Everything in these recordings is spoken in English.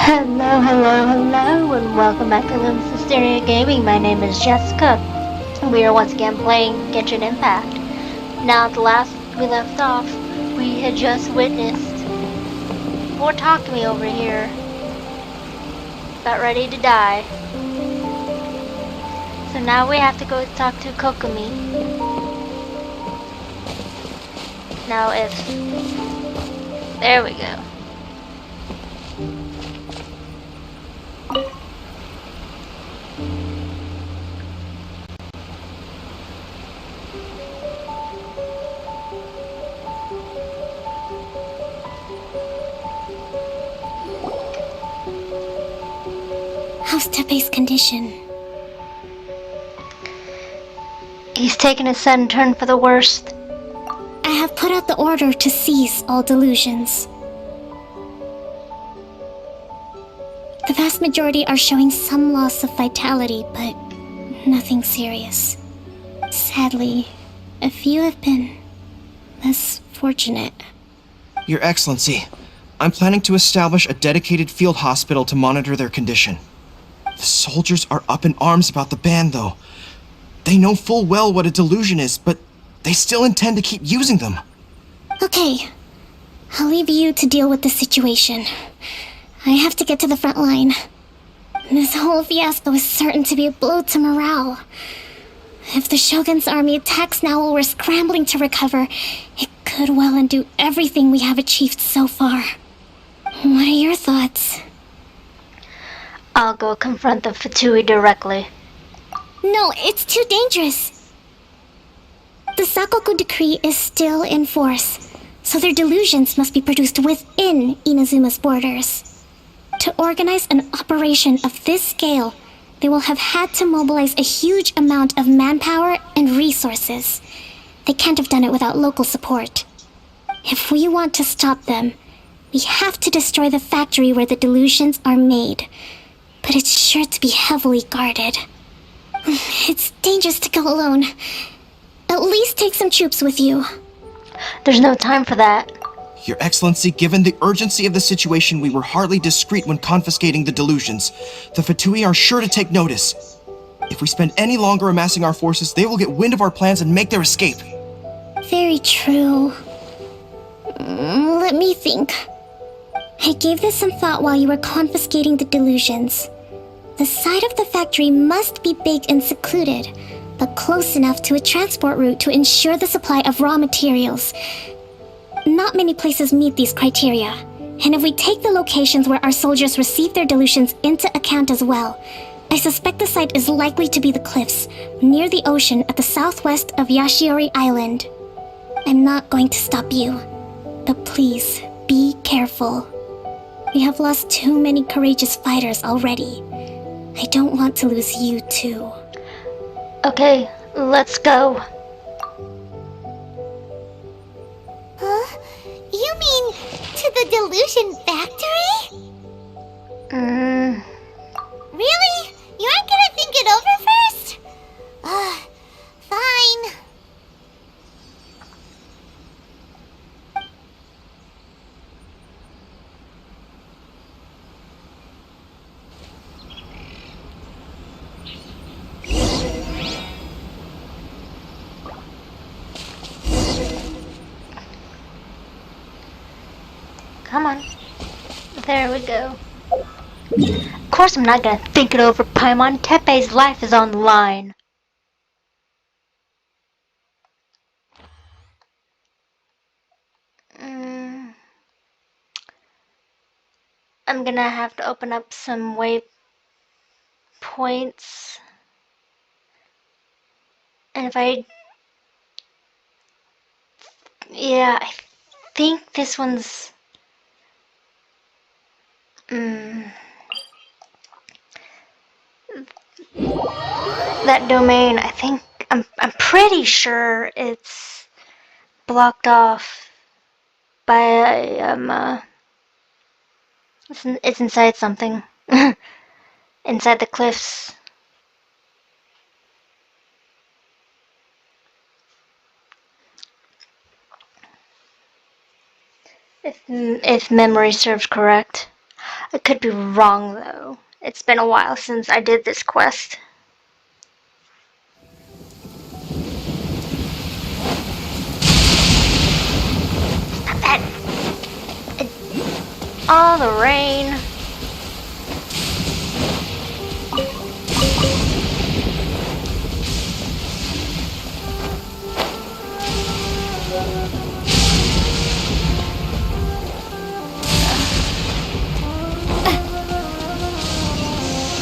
Hello, and welcome back to Luna's Stereo Gaming. My name is Jessica. We are once again playing Genshin Impact. Now, the last we left off, we had just witnessed poor Takumi over here, about ready to die. So now we have to go talk to Kokumi. Now there we go. How's Tepe's condition? He's taken a sudden turn for the worst. I have put out the order to cease all delusions. The vast majority are showing some loss of vitality, but nothing serious. Sadly, a few have been less fortunate. Your Excellency, I'm planning to establish a dedicated field hospital to monitor their condition. The soldiers are up in arms about the ban, though. They know full well what a delusion is, but they still intend to keep using them. Okay, I'll leave you to deal with the situation. I have to get to the front line. This whole fiasco is certain to be a blow to morale. If the Shogun's army attacks now while we're scrambling to recover, it could well undo everything we have achieved so far. What are your thoughts? I'll go confront the Fatui directly. No, it's too dangerous. The Sakoku decree is still in force, so their delusions must be produced within Inazuma's borders. To organize an operation of this scale, they will have had to mobilize a huge amount of manpower and resources. They can't have done it without local support. If we want to stop them, we have to destroy the factory where the delusions are made. But it's sure to be heavily guarded. It's dangerous to go alone. At least take some troops with you. There's no time for that. Your Excellency, given the urgency of the situation, we were hardly discreet when confiscating the delusions. The Fatui are sure to take notice. If we spend any longer amassing our forces, they will get wind of our plans and make their escape. Very true. Let me think. I gave this some thought while you were confiscating the delusions. The side of the factory must be big and secluded, but close enough to a transport route to ensure the supply of raw materials. Not many places meet these criteria, and if we take the locations where our soldiers receive their delusions into account as well, I suspect the site is likely to be the cliffs, near the ocean at the southwest of Yashiori Island. I'm not going to stop you, but please, be careful. We have lost too many courageous fighters already. I don't want to lose you too. Okay, let's go. Huh? You mean to the delusion factory? Really? You aren't gonna think it over first? Fine. Come on. There we go. Of course I'm not gonna think it over, Paimon. Tepe's life is on the line. I'm gonna have to open up some waypoints. And I think this one's... That domain, I'm pretty sure it's blocked off by, it's inside something. Inside the cliffs. If memory serves correct. I could be wrong though. It's been a while since I did this quest. Stop that! All the rain.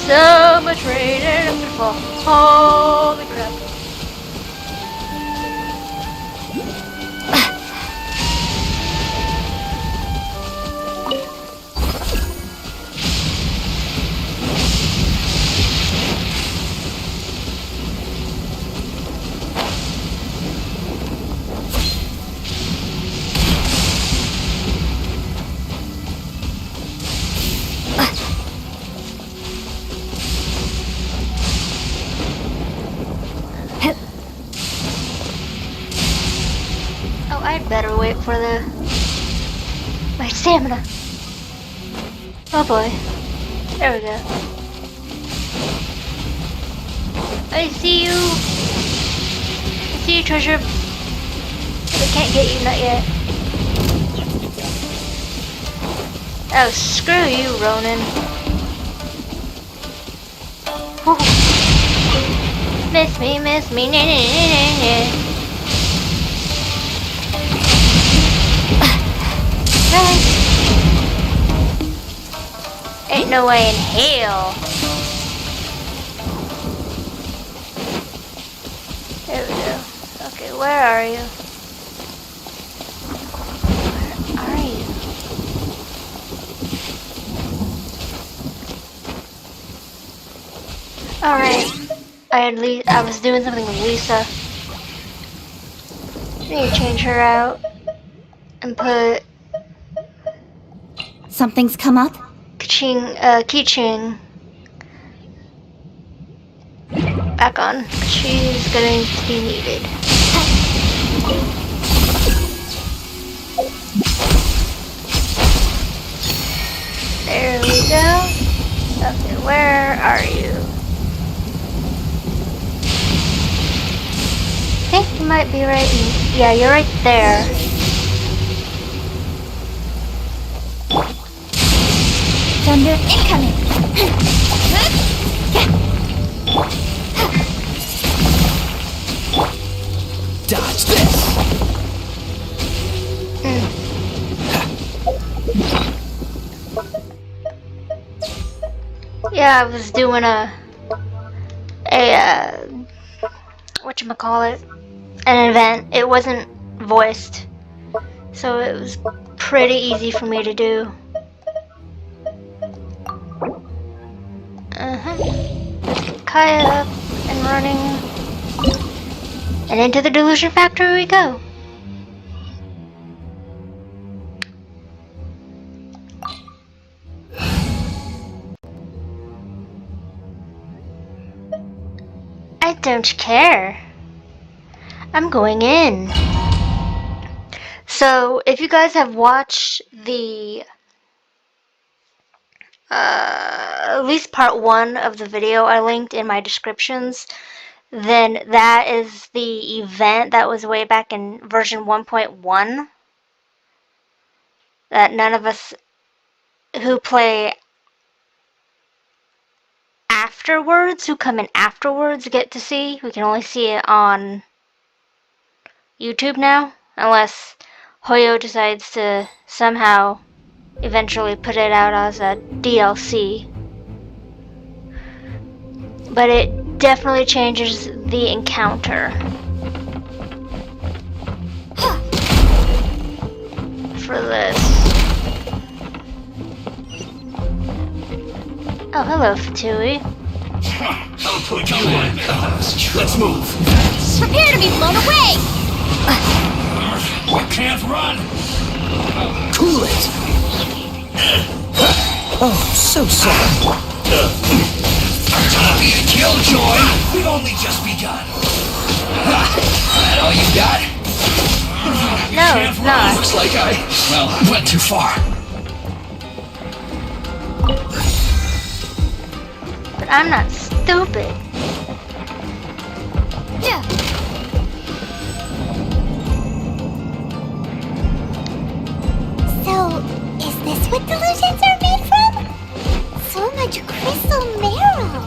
So much rain and I'm gonna fall. Holy crap. Oh, I'd better wait for my stamina. Oh boy. There we go. I see you. I see you, treasure. But I can't get you, not yet. Oh, screw you, Ronan. Whew. Miss me, nah, nah, nah, nah. Ain't no way in hell. There we go. Okay, where are you? Where are you? Alright. I was doing something with Lisa. I need to change her out and put Something's come up? Keychain back on. She's going to be needed. There we go. Okay, where are you? I think you might be right. Yeah, you're right there. Thunder incoming! Dodge this! Yeah, I was doing a whatchamacallit, an event. It wasn't voiced, so it was pretty easy for me to do. Let's get Kaya up and running, and into the Delusion Factory we go. I don't care. I'm going in. So, if you guys have watched the at least part 1 of the video I linked in my descriptions, then that is the event that was way back in version 1.1 that none of us who play afterwards, who come in afterwards, get to see. We can only see it on YouTube now, unless Hoyo decides to somehow eventually put it out as a DLC. But it definitely changes the encounter. For this. Oh, hello, Fatui. I'll put you in. Let's move. Prepare to be blown away! You can't run. Cool it! Oh, so sorry. Don't be a killjoy. We've only just begun. That all you got? No, it's not. Looks like I, went too far. I'm not stupid. So, is this what delusions are made from? So much crystal marrow.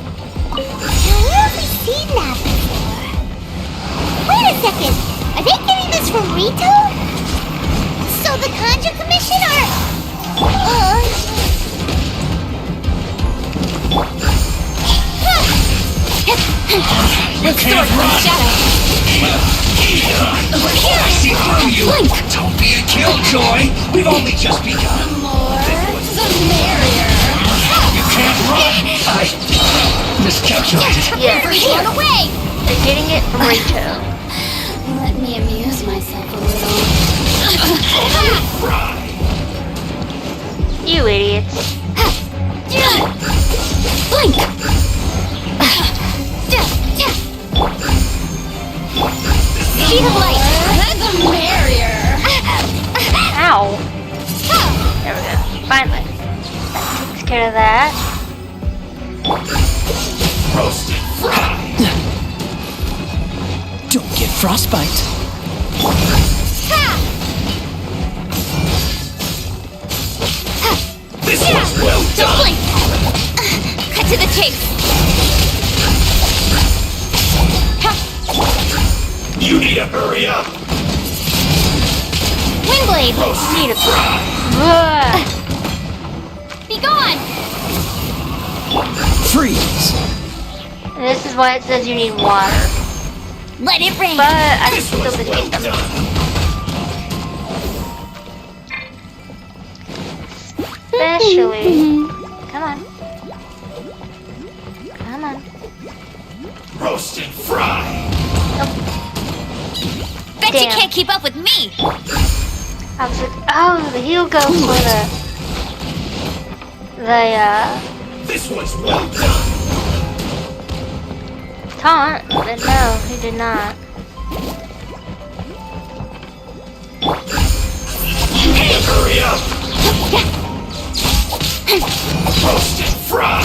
Now, where have we seen that before? Wait a second. Are they getting this from Rito? So the Conjure Commission are... You can't run! I see through you! Don't be a killjoy! We've only just begun! The more, the merrier. You can't run! I miscalculated. Yeah, Run away! they're getting it from Rito. Let me amuse myself a little. You idiots. Blink! Speed of light! The merrier! Ow. There we go. Finally. That takes care of that. Roasted fried. Don't get frostbite. This was well done! Blink! Cut to the chase! You need to hurry up! Windblade! Roasted fried. Ugh. Be gone! Freeze! And this is why it says you need water. Let it rain! But I This still was well defeat them. done! Especially. Come on. Come on. Roasted fried. Bet you Damn. can't keep up with me! I was like, oh, the heal goes for the This was well done! taunt, but no, he did not. You need to hurry up! Roasted fried.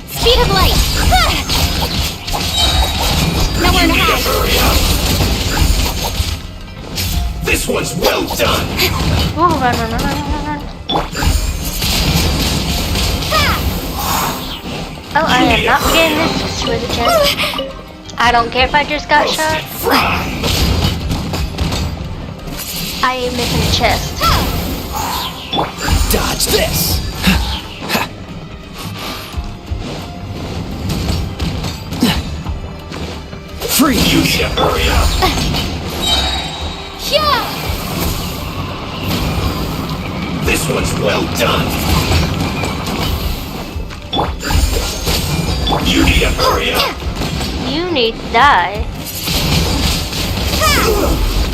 Speed of light! Nowhere You to need to hide! hurry up! This one's well done! Ooh, run, run, run, run, run, run. Oh, I am not forgetting this with a chest. I don't care if I just got Roasted shot. fried. I am missing a chest. Dodge this! Freeze! You need to hurry up! Yeah! This one's well done! You need to hurry up! You need to die.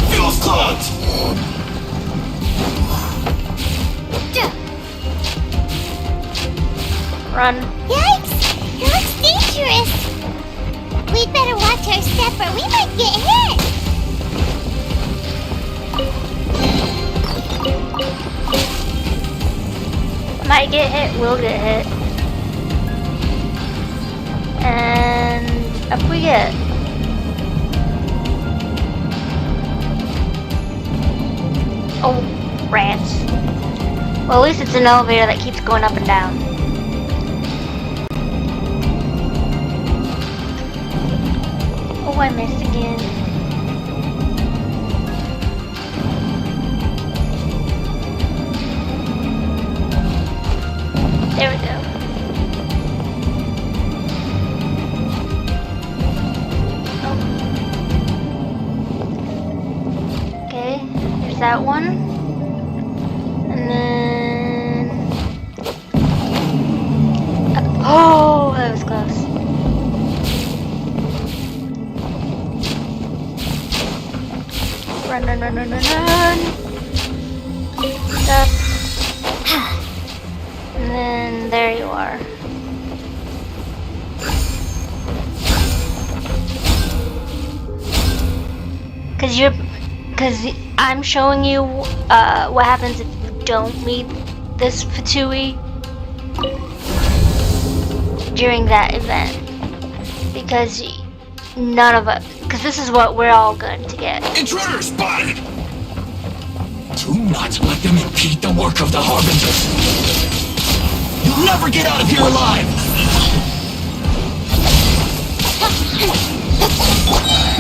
Fuel's clogged! Run. Yikes! It looks dangerous! We'd better watch our step or we might get hit! Might get hit, will get hit. And up we get. Oh, rats. Well, at least it's an elevator that keeps going up and down. Oh, I missed again. There we go. Oh. Okay, there's that one. And then... Oh, that was close. Run, run, run, run, run, run. Stop. And then there you are. Cause I'm showing you what happens if you don't meet this Fatui during that event, because none of us, because this is what we're all going to get. Intruder spotted! Do not let them impede the work of the Harbingers. You'll never get out of here alive!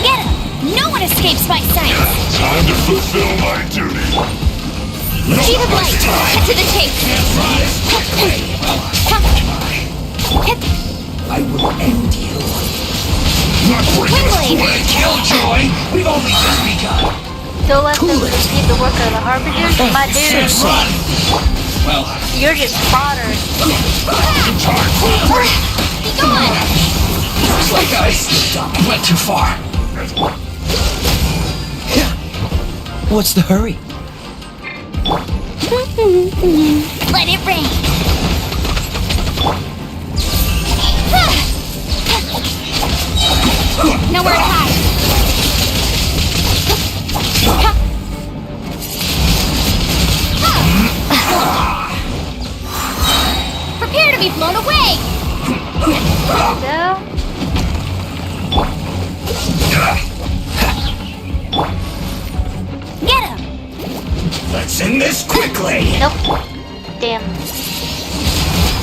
Get him! No one escapes my sight! Time to fulfill my duty. Sheet of light! Cut to the chase! I will end you. Not bringing us Windblade! away. Killjoy! We've only just begun. Don't let them Cool it. impede the work of the Harbingers, my dude. Run! Well, You're just fodder. Be gone! looks like I slipped up and went too far. What's the hurry? Let it rain! Nowhere to hide! Prepare to be blown away! So, Get him! Let's end this quickly! nope. Damn.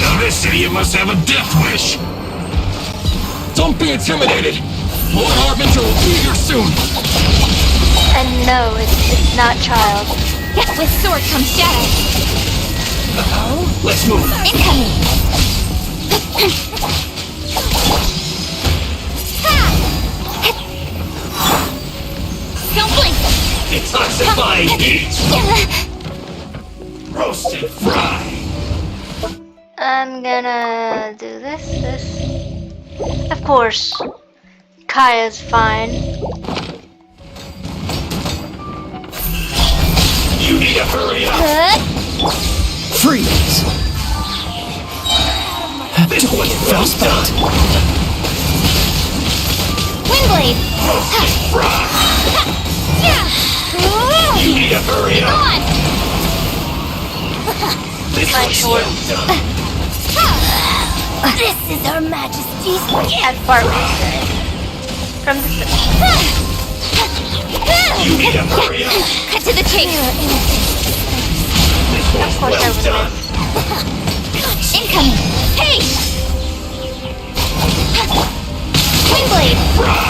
Now this idiot must have a death wish. Don't be intimidated! Lord Harbinger will be here soon! And no, it's not child. With sword comes shadow! Let's move! Incoming! Don't blink! Detoxifying heat! Roasted fry! I'm gonna do this. Of course, Kaya's fine. You need to hurry up! Freeze! This one's well done! Windblade! Roasted fry! You need to hurry up! On! This My one's sword. well done! This is Her Majesty's As Bart would say. From the You need to hurry up! Cut to the chase! This one's Of course I well would done! Incoming! Hey! Windblade! Fry!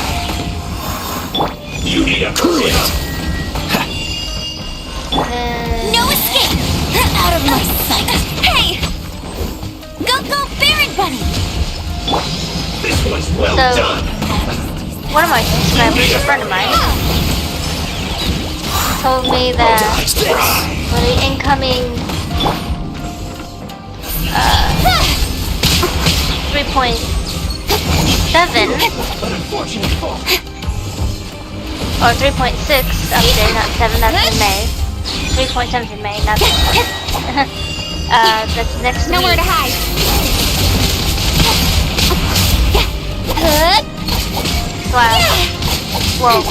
You need to hurry up! No escape! Out of my sight! Hey! Go, Baron Bunny! This one's well So- done! one of my subscribers, a friend of mine, told me that when the incoming 3.7 or 3.6 update, not 7, that's in May. 3.7 in May, not that's next Nowhere week. to hide! Well,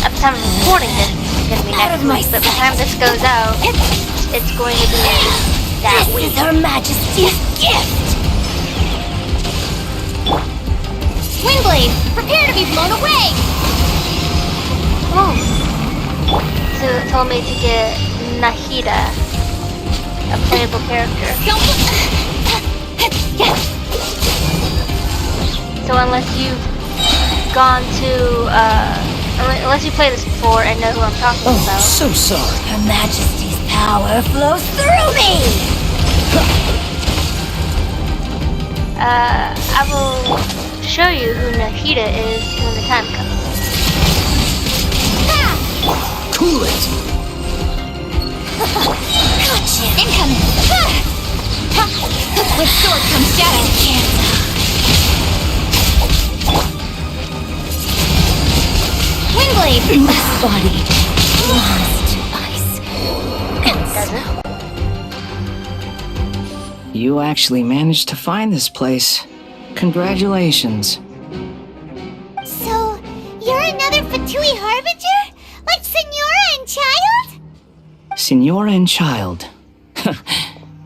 at the time of recording this, it's going to be next week, but by the time this goes out, it's going to be that This week. is Her Majesty's gift! Windblade, prepare to be blown away! Oh. So it told me to get Nahida, a playable character. Don't... So unless you've gone to, unless you played this before and know who I'm talking about, So sorry. Her Majesty's power flows through me! I will show you who Nahida is when the time comes. Cool it! Gotcha! Incoming! With sword comes shadow! Windblade! This body lost ice and snow. You actually managed to find this place. Congratulations. So, you're another Fatui Harbinger? Like Senora and Child? Signora and child.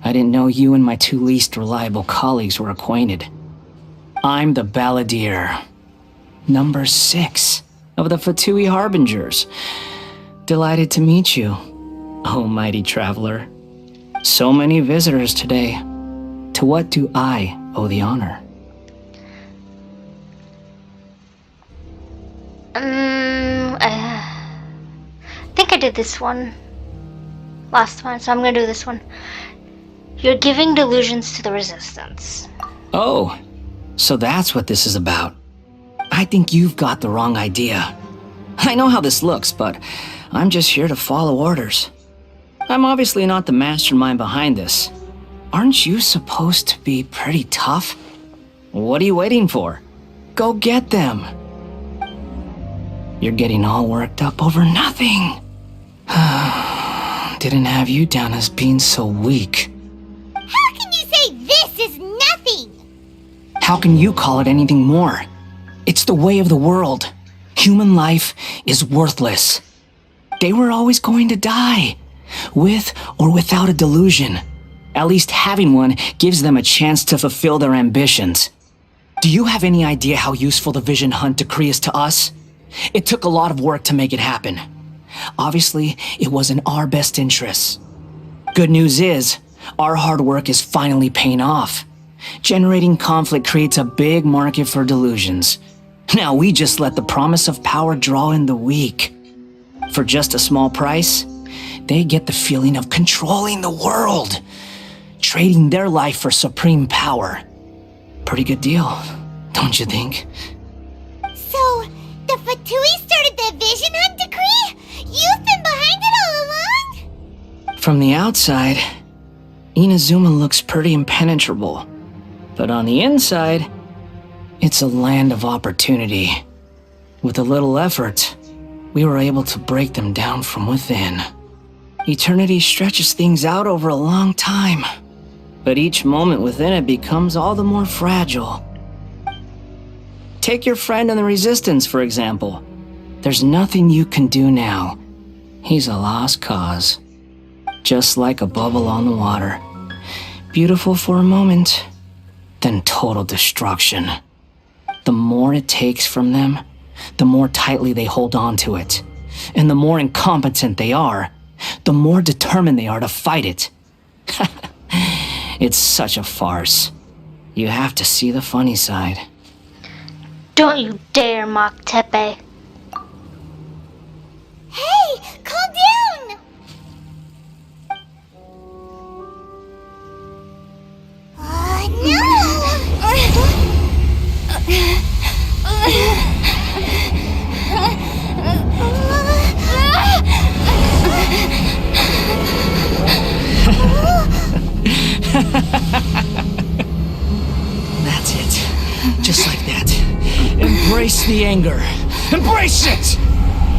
I didn't know you and my two least reliable colleagues were acquainted. I'm the Balladeer, number 6 of the Fatui Harbingers. Delighted to meet you, oh mighty traveler. So many visitors today. To what do I owe the honor? I think I did this one last time, so I'm gonna do this one. You're giving delusions to the Resistance. Oh, so that's what this is about. I think you've got the wrong idea. I know how this looks, but I'm just here to follow orders. I'm obviously not the mastermind behind this. Aren't you supposed to be pretty tough? What are you waiting for? Go get them. You're getting all worked up over nothing. Didn't have you down as being so weak. How can you say this is nothing? How can you call it anything more? It's the way of the world. Human life is worthless. They were always going to die, with or without a delusion. At least having one gives them a chance to fulfill their ambitions. Do you have any idea how useful the Vision Hunt decree is to us? It took a lot of work to make it happen. Obviously, it was in our best interests. Good news is, our hard work is finally paying off. Generating conflict creates a big market for delusions. Now we just let the promise of power draw in the weak. For just a small price, they get the feeling of controlling the world, trading their life for supreme power. Pretty good deal, don't you think? So, the Fatui started the Vision Hunt decree? You've been behind it all along? From the outside, Inazuma looks pretty impenetrable. But on the inside, it's a land of opportunity. With a little effort, we were able to break them down from within. Eternity stretches things out over a long time, but each moment within it becomes all the more fragile. Take your friend in the Resistance, for example. There's nothing you can do now. He's a lost cause. Just like a bubble on the water. Beautiful for a moment, then total destruction. The more it takes from them, the more tightly they hold on to it. And the more incompetent they are, the more determined they are to fight it. It's such a farce. You have to see the funny side. Don't you dare mock Tepe. Hey, calm down! That's it. Just like that. Embrace the anger. Embrace it!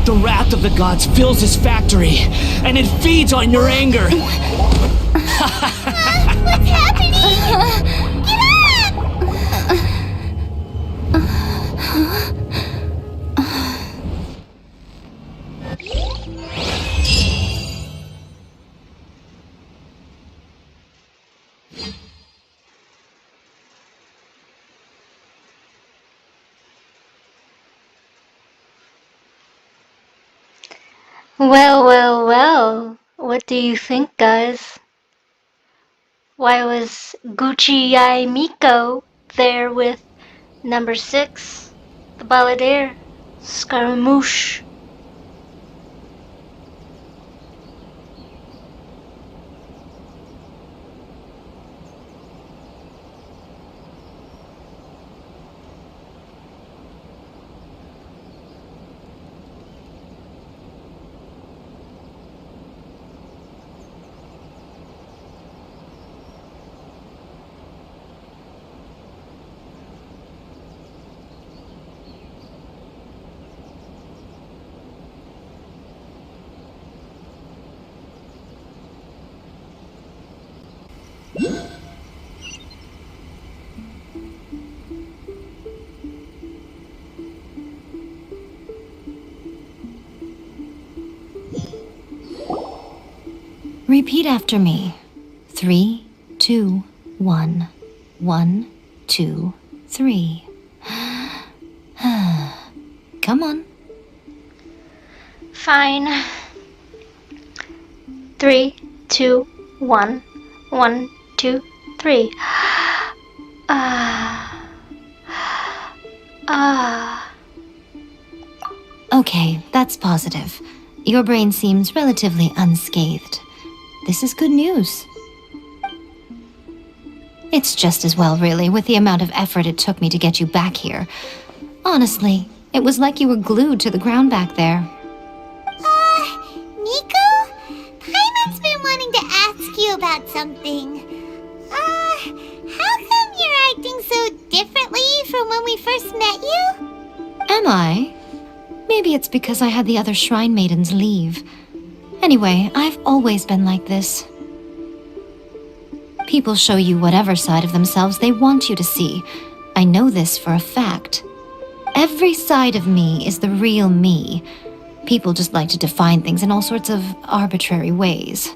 The wrath of the gods fills this factory, and it feeds on your anger. What's happening? Get up! Well, well, well. What do you think, guys? Why was Gucci Yai Miko there with number 6, the Balladeer, Scaramouche? Repeat after me. 3, 2, 1, 1, 2, 3. Come on. Fine. 3, 2, 1, 1, 2, 3. Okay, that's positive. Your brain seems relatively unscathed. This is good news. It's just as well, really, with the amount of effort it took me to get you back here. Honestly, it was like you were glued to the ground back there. Nico? Paimon's been wanting to ask you about something. How come you're acting so differently from when we first met you? Am I? Maybe it's because I had the other shrine maidens leave. Anyway, I've always been like this. People show you whatever side of themselves they want you to see. I know this for a fact. Every side of me is the real me. People just like to define things in all sorts of arbitrary ways.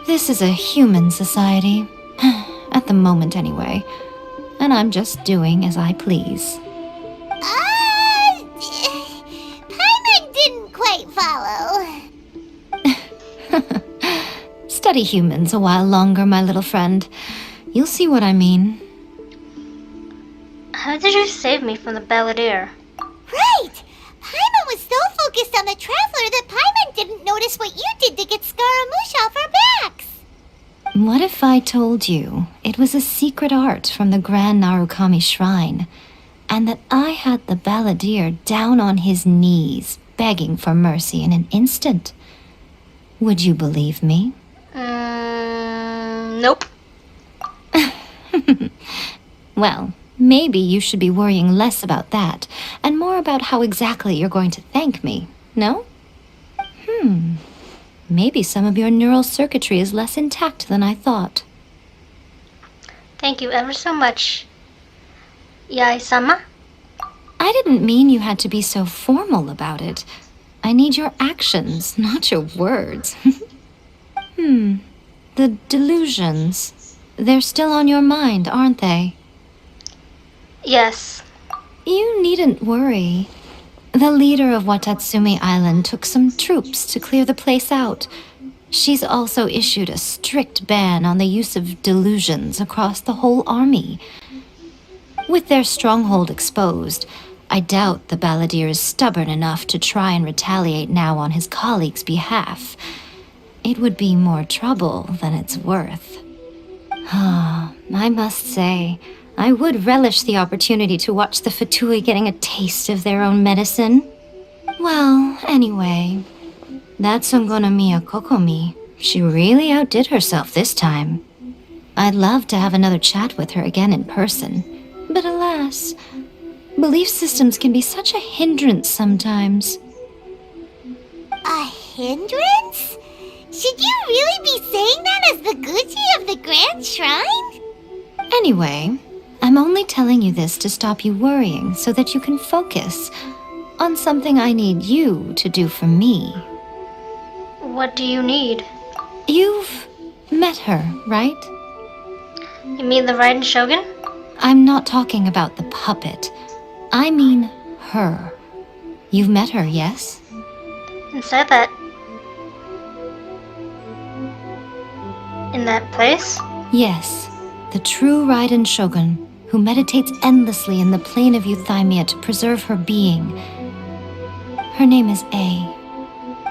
This is a human society. At the moment, anyway. And I'm just doing as I please. Paimon didn't quite follow. Study humans a while longer, my little friend. You'll see what I mean. How did you save me from the balladeer? Right! Paimon was so focused on the Traveler that Paimon didn't notice what you did to get Scaramouche off our backs. What if I told you it was a secret art from the Grand Narukami Shrine, and that I had the balladeer down on his knees, begging for mercy in an instant? Would you believe me? Nope. Well, maybe you should be worrying less about that, and more about how exactly you're going to thank me, no? Maybe some of your neural circuitry is less intact than I thought. Thank you ever so much, Yai-sama. I didn't mean you had to be so formal about it. I need your actions, not your words. The delusions. They're still on your mind, aren't they? Yes. You needn't worry. The leader of Watatsumi Island took some troops to clear the place out. She's also issued a strict ban on the use of delusions across the whole army. With their stronghold exposed, I doubt the balladeer is stubborn enough to try and retaliate now on his colleague's behalf. It would be more trouble than it's worth. I must say, I would relish the opportunity to watch the Fatui getting a taste of their own medicine. Well, anyway, that Sungonomiya Kokomi, she really outdid herself this time. I'd love to have another chat with her again in person, but alas, belief systems can be such a hindrance sometimes. A hindrance? Should you really be saying that as the Gucci of the Grand Shrine? Anyway, I'm only telling you this to stop you worrying so that you can focus on something I need you to do for me. What do you need? You've met her, right? You mean the Raiden Shogun? I'm not talking about the puppet. I mean her. You've met her, yes? Inside that... in that place? Yes, the true Raiden Shogun, who meditates endlessly in the plane of Euthymia to preserve her being. Her name is A.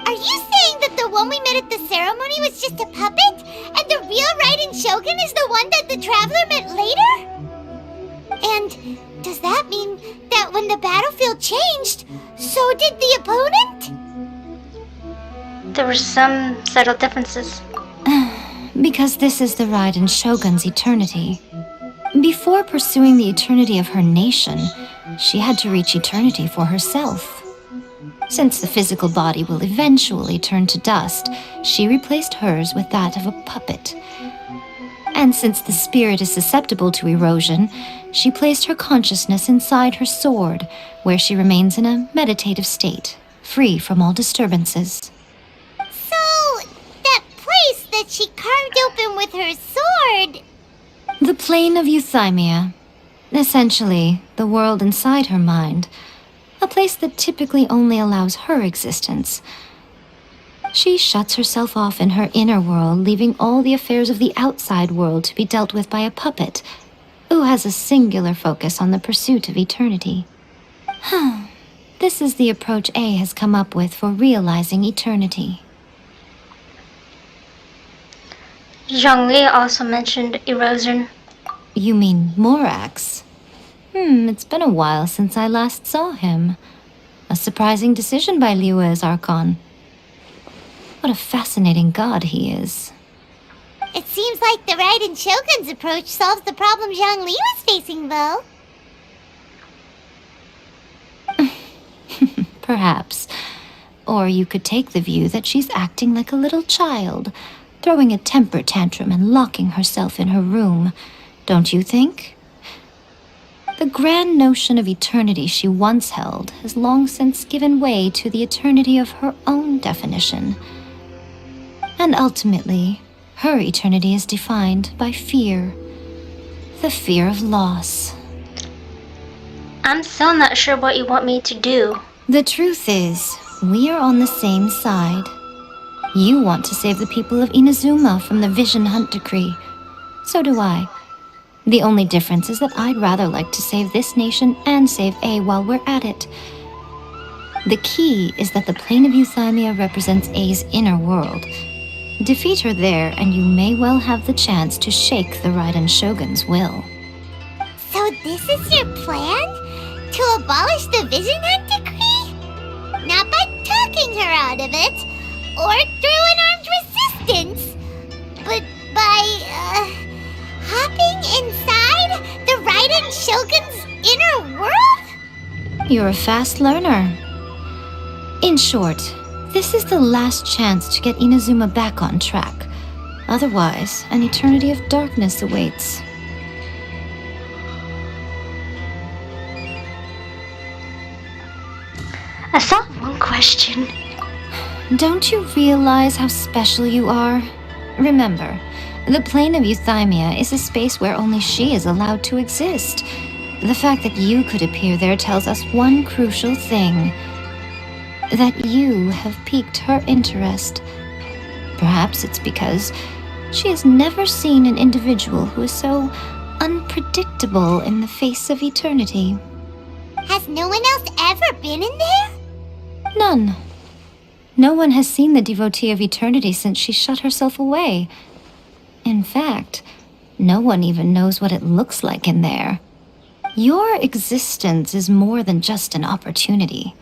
Are you saying that the one we met at the ceremony was just a puppet? And the real Raiden Shogun is the one that the Traveler met later? And does that mean that when the battlefield changed, so did the opponent? There were some subtle differences. Because this is the Raiden Shogun's eternity. Before pursuing the eternity of her nation, she had to reach eternity for herself. Since the physical body will eventually turn to dust, she replaced hers with that of a puppet. And since the spirit is susceptible to erosion, she placed her consciousness inside her sword, where she remains in a meditative state, free from all disturbances. So, that place that she carved open with her sword hard. The plane of euthymia. Essentially, the world inside her mind. A place that typically only allows her existence. She shuts herself off in her inner world, leaving all the affairs of the outside world to be dealt with by a puppet, who has a singular focus on the pursuit of eternity. This is the approach A has come up with for realizing eternity. Zhongli also mentioned erosion. You mean Morax? It's been a while since I last saw him. A surprising decision by Liyue's Archon. What a fascinating god he is. It seems like the Raiden Shogun's approach solves the problem Zhang Li was facing, though. Perhaps. Or you could take the view that she's acting like a little child, throwing a temper tantrum and locking herself in her room. Don't you think? The grand notion of eternity she once held has long since given way to the eternity of her own definition. And ultimately, her eternity is defined by fear. The fear of loss. I'm still not sure what you want me to do. The truth is, we are on the same side. You want to save the people of Inazuma from the Vision Hunt decree. So do I. The only difference is that I'd rather like to save this nation and save A while we're at it. The key is that the plane of euthymia represents A's inner world. Defeat her there, and you may well have the chance to shake the Raiden Shogun's will. So this is your plan? To abolish the Vision Hunt decree? Not by talking her out of it, or through an armed resistance, but by, hopping inside the Raiden Shogun's inner world? You're a fast learner. In short, this is the last chance to get Inazuma back on track. Otherwise, an eternity of darkness awaits. I still have one question. Don't you realize how special you are? Remember, the plane of euthymia is a space where only she is allowed to exist. The fact that you could appear there tells us one crucial thing. That you have piqued her interest. Perhaps it's because she has never seen an individual who is so unpredictable in the face of eternity. Has no one else ever been in there? None. No one has seen the devotee of eternity since she shut herself away. In fact, no one even knows what it looks like in there. Your existence is more than just an opportunity.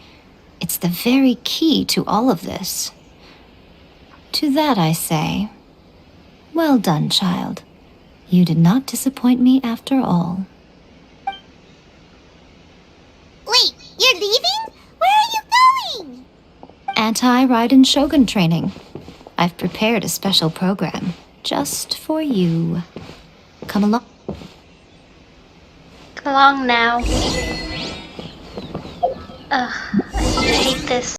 It's the very key to all of this. To that I say, well done, child. You did not disappoint me after all. Wait, you're leaving? Where are you going? Anti-Raiden Shogun training. I've prepared a special program just for you. Come along. Come along now. Ugh, I hate this.